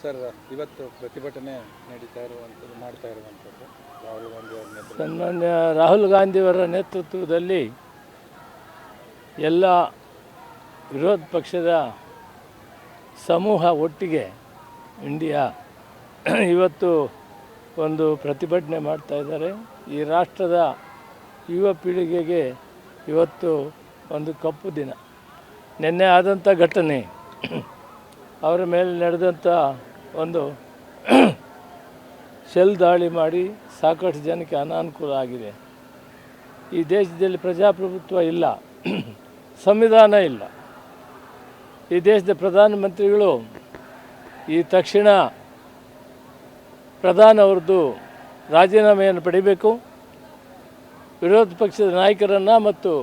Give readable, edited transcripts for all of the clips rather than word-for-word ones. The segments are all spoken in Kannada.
ಸರ್, ಇವತ್ತು ಪ್ರತಿಭಟನೆ ಮಾಡ್ತಾ ಇರುವಂಥದ್ದು ರಾಹುಲ್ ಗಾಂಧಿ ಅವರ ನೇತೃತ್ವ. ಸನ್ಮಾನ್ಯ ರಾಹುಲ್ ಗಾಂಧಿಯವರ ನೇತೃತ್ವದಲ್ಲಿ ಎಲ್ಲ ವಿರೋಧ ಪಕ್ಷದ ಸಮೂಹ ಒಟ್ಟಿಗೆ ಇಂಡಿಯಾ ಇವತ್ತು ಒಂದು ಪ್ರತಿಭಟನೆ ಮಾಡ್ತಾ ಇದ್ದಾರೆ. ಈ ರಾಷ್ಟ್ರದ ಯುವ ಪೀಳಿಗೆಗೆ ಇವತ್ತು ಒಂದು ಕಪ್ಪು ದಿನ. ನಿನ್ನೆ ಆದಂಥ ಘಟನೆ, ಅವರ ಮೇಲೆ ನಡೆದಂಥ ಒಂದು ಶೆಲ್ ದಾಳಿ ಮಾಡಿ ಸಾಕಷ್ಟು ಜನಕ್ಕೆ ಅನಾನುಕೂಲ ಆಗಿದೆ. ಈ ದೇಶದಲ್ಲಿ ಪ್ರಜಾಪ್ರಭುತ್ವ ಇಲ್ಲ, ಸಂವಿಧಾನ ಇಲ್ಲ. ಈ ದೇಶದ ಪ್ರಧಾನಮಂತ್ರಿಗಳು ಈ ತಕ್ಷಣ ಪ್ರಧಾನವ್ರದ್ದು ರಾಜೀನಾಮೆಯನ್ನು ಪಡಿಬೇಕು. ವಿರೋಧ ಪಕ್ಷದ ನಾಯಕರನ್ನು ಮತ್ತು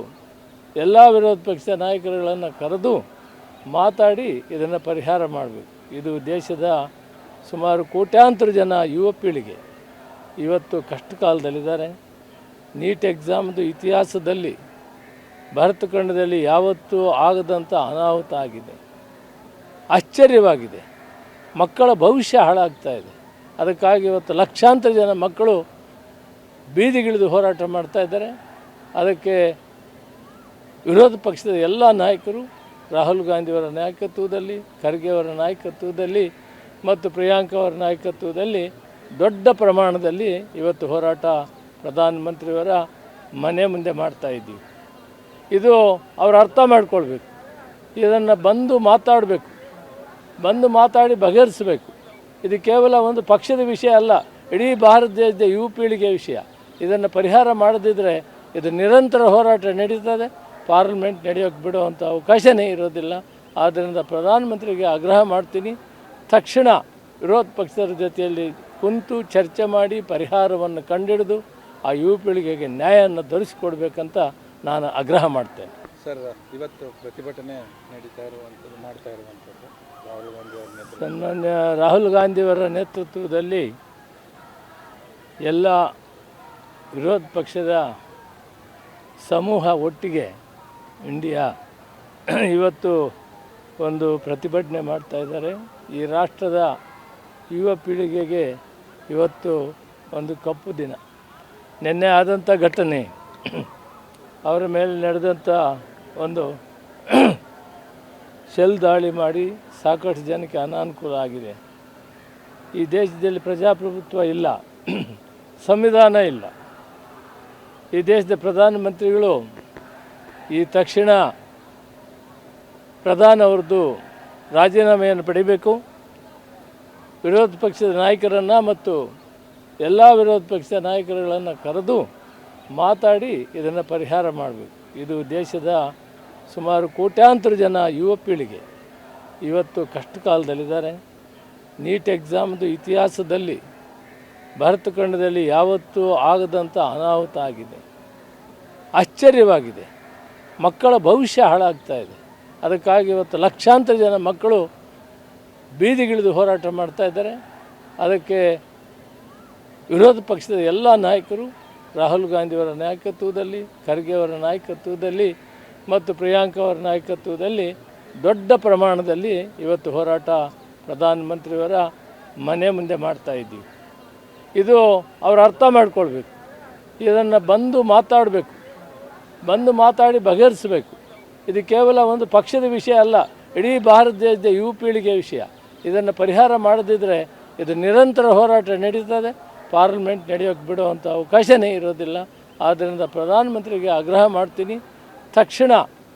ಎಲ್ಲ ವಿರೋಧ ಪಕ್ಷದ ನಾಯಕರುಗಳನ್ನು ಕರೆದು ಮಾತಾಡಿ ಇದನ್ನು ಪರಿಹಾರ ಮಾಡಬೇಕು. ಇದು ದೇಶದ ಸುಮಾರು ಕೋಟ್ಯಾಂತರ ಜನ ಯುವ ಪೀಳಿಗೆ ಇವತ್ತು ಕಷ್ಟ ಕಾಲದಲ್ಲಿದ್ದಾರೆ. ನೀಟ್ ಎಕ್ಸಾಮ್ದು ಇತಿಹಾಸದಲ್ಲಿ ಭಾರತ ಖಂಡದಲ್ಲಿ ಯಾವತ್ತೂ ಆಗದಂಥ ಅನಾಹುತ ಆಗಿದೆ. ಆಶ್ಚರ್ಯವಾಗಿದೆ. ಮಕ್ಕಳ ಭವಿಷ್ಯ ಹಾಳಾಗ್ತಾ ಇದೆ. ಅದಕ್ಕಾಗಿ ಇವತ್ತು ಲಕ್ಷಾಂತರ ಜನ ಮಕ್ಕಳು ಬೀದಿಗಿಳಿದು ಹೋರಾಟ ಮಾಡ್ತಾ ಇದ್ದಾರೆ. ಅದಕ್ಕೆ ವಿರೋಧ ಪಕ್ಷದ ಎಲ್ಲ ನಾಯಕರು ರಾಹುಲ್ ಗಾಂಧಿಯವರ ನಾಯಕತ್ವದಲ್ಲಿ, ಖರ್ಗೆ ಅವರ ನಾಯಕತ್ವದಲ್ಲಿ ಮತ್ತು ಪ್ರಿಯಾಂಕಾ ಅವರ ನಾಯಕತ್ವದಲ್ಲಿ ದೊಡ್ಡ ಪ್ರಮಾಣದಲ್ಲಿ ಇವತ್ತು ಹೋರಾಟ ಪ್ರಧಾನಮಂತ್ರಿಯವರ ಮನೆ ಮುಂದೆ ಮಾಡ್ತಾ ಇದ್ದೀವಿ. ಇದು ಅವರು ಅರ್ಥ ಮಾಡ್ಕೊಳ್ಬೇಕು. ಇದನ್ನು ಬಂದು ಮಾತಾಡಬೇಕು, ಬಂದು ಮಾತಾಡಿ ಬಗೆಹರಿಸಬೇಕು. ಇದು ಕೇವಲ ಒಂದು ಪಕ್ಷದ ವಿಷಯ ಅಲ್ಲ, ಇಡೀ ಭಾರತ ದೇಶದ ಯುವ ಪೀಳಿಗೆ ವಿಷಯ. ಇದನ್ನು ಪರಿಹಾರ ಮಾಡದಿದ್ದರೆ ಇದು ನಿರಂತರ ಹೋರಾಟ ನಡೀತದೆ. ಪಾರ್ಲಿಮೆಂಟ್ ನಡೆಯೋಕ್ಕೆ ಬಿಡುವಂಥ ಅವಕಾಶನೇ ಇರೋದಿಲ್ಲ. ಆದ್ದರಿಂದ ಪ್ರಧಾನಮಂತ್ರಿಗೆ ಆಗ್ರಹ ಮಾಡ್ತೀನಿ, ತಕ್ಷಣ ವಿರೋಧ ಪಕ್ಷದ ಜೊತೆಯಲ್ಲಿ ಕುಂತು ಚರ್ಚೆ ಮಾಡಿ ಪರಿಹಾರವನ್ನು ಕಂಡುಹಿಡಿದು ಆ ಯುವ ಪೀಳಿಗೆಗೆ ನ್ಯಾಯವನ್ನು ದೊರಕಿಸಿಕೊಡ್ಬೇಕಂತ ನಾನು ಆಗ್ರಹ ಮಾಡ್ತೇನೆ. ಸರ್, ಇವತ್ತು ಪ್ರತಿಭಟನೆ ಮಾಡ್ತಾ ಇರುವಂಥದ್ದು ರಾಹುಲ್ ಗಾಂಧಿ ಅವರ ನೇತೃತ್ವ. ಸನ್ಮಾನ್ಯ ರಾಹುಲ್ ಗಾಂಧಿಯವರ ನೇತೃತ್ವದಲ್ಲಿ ಎಲ್ಲ ವಿರೋಧ ಪಕ್ಷದ ಸಮೂಹ ಒಟ್ಟಿಗೆ ಇಂಡಿಯಾ ಇವತ್ತು ಒಂದು ಪ್ರತಿಭಟನೆ ಮಾಡ್ತಾ ಇದ್ದಾರೆ. ಈ ರಾಷ್ಟ್ರದ ಯುವ ಪೀಳಿಗೆಗೆ ಇವತ್ತು ಒಂದು ಕಪ್ಪು ದಿನ. ನಿನ್ನೆ ಆದಂಥ ಘಟನೆ, ಅವರ ಮೇಲೆ ನಡೆದಂಥ ಒಂದು ಶೆಲ್ ದಾಳಿ ಮಾಡಿ ಸಾಕಷ್ಟು ಜನಕ್ಕೆ ಅನಾನುಕೂಲ ಆಗಿದೆ. ಈ ದೇಶದಲ್ಲಿ ಪ್ರಜಾಪ್ರಭುತ್ವ ಇಲ್ಲ, ಸಂವಿಧಾನ ಇಲ್ಲ. ಈ ದೇಶದ ಪ್ರಧಾನಮಂತ್ರಿಗಳು ಈ ತಕ್ಷಣ ಪ್ರಧಾನವ್ರದ್ದು ರಾಜೀನಾಮೆಯನ್ನು ಪಡಿಬೇಕು. ವಿರೋಧ ಪಕ್ಷದ ನಾಯಕರನ್ನು ಮತ್ತು ಎಲ್ಲ ವಿರೋಧ ಪಕ್ಷದ ನಾಯಕರುಗಳನ್ನು ಕರೆದು ಮಾತಾಡಿ ಇದನ್ನು ಪರಿಹಾರ ಮಾಡಬೇಕು. ಇದು ದೇಶದ ಸುಮಾರು ಕೋಟ್ಯಾಂತರ ಜನ ಯುವ ಪೀಳಿಗೆ ಇವತ್ತು ಕಷ್ಟ ಕಾಲದಲ್ಲಿದ್ದಾರೆ. ನೀಟ್ ಎಕ್ಸಾಮ್ದು ಇತಿಹಾಸದಲ್ಲಿ ಭಾರತ ಖಂಡದಲ್ಲಿ ಯಾವತ್ತೂ ಆಗದಂಥ ಅನಾಹುತ ಆಗಿದೆ. ಆಶ್ಚರ್ಯವಾಗಿದೆ. ಮಕ್ಕಳ ಭವಿಷ್ಯ ಹಾಳಾಗ್ತಾ ಇದೆ. ಅದಕ್ಕಾಗಿ ಇವತ್ತು ಲಕ್ಷಾಂತರ ಜನ ಮಕ್ಕಳು ಬೀದಿಗಿಳಿದು ಹೋರಾಟ ಮಾಡ್ತಾ ಇದ್ದಾರೆ. ಅದಕ್ಕೆ ವಿರೋಧ ಪಕ್ಷದ ಎಲ್ಲ ನಾಯಕರು ರಾಹುಲ್ ಗಾಂಧಿಯವರ ನಾಯಕತ್ವದಲ್ಲಿ, ಖರ್ಗೆ ಅವರ ನಾಯಕತ್ವದಲ್ಲಿ ಮತ್ತು ಪ್ರಿಯಾಂಕಾ ಅವರ ನಾಯಕತ್ವದಲ್ಲಿ ದೊಡ್ಡ ಪ್ರಮಾಣದಲ್ಲಿ ಇವತ್ತು ಹೋರಾಟ ಪ್ರಧಾನಮಂತ್ರಿಯವರ ಮನೆ ಮುಂದೆ ಮಾಡ್ತಾ ಇದ್ದೀವಿ. ಇದು ಅವರು ಅರ್ಥ ಮಾಡ್ಕೊಳ್ಬೇಕು. ಇದನ್ನು ಬಂದು ಮಾತಾಡಬೇಕು, ಬಂದು ಮಾತಾಡಿ ಬಗೆಹರಿಸಬೇಕು. ಇದು ಕೇವಲ ಒಂದು ಪಕ್ಷದ ವಿಷಯ ಅಲ್ಲ, ಇಡೀ ಭಾರತ ದೇಶದ ಯುವ ಪೀಳಿಗೆ ವಿಷಯ. ಇದನ್ನು ಪರಿಹಾರ ಮಾಡದಿದ್ದರೆ ಇದು ನಿರಂತರ ಹೋರಾಟ ನಡೀತದೆ. ಪಾರ್ಲಿಮೆಂಟ್ ನಡೆಯೋಕ್ಕೆ ಬಿಡುವಂಥ ಅವಕಾಶನೇ ಇರೋದಿಲ್ಲ. ಆದ್ದರಿಂದ ಪ್ರಧಾನಮಂತ್ರಿಗೆ ಆಗ್ರಹ ಮಾಡ್ತೀನಿ, ತಕ್ಷಣ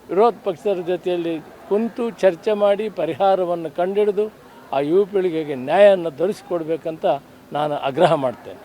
ವಿರೋಧ ಪಕ್ಷದ ಜೊತೆಯಲ್ಲಿ ಕುಂತು ಚರ್ಚೆ ಮಾಡಿ ಪರಿಹಾರವನ್ನು ಕಂಡುಹಿಡಿದು ಆ ಯುವ ಪೀಳಿಗೆಗೆ ನ್ಯಾಯವನ್ನು ದೊರಕಿಸಿಕೊಡ್ಬೇಕಂತ ನಾನು ಆಗ್ರಹ ಮಾಡ್ತೇನೆ.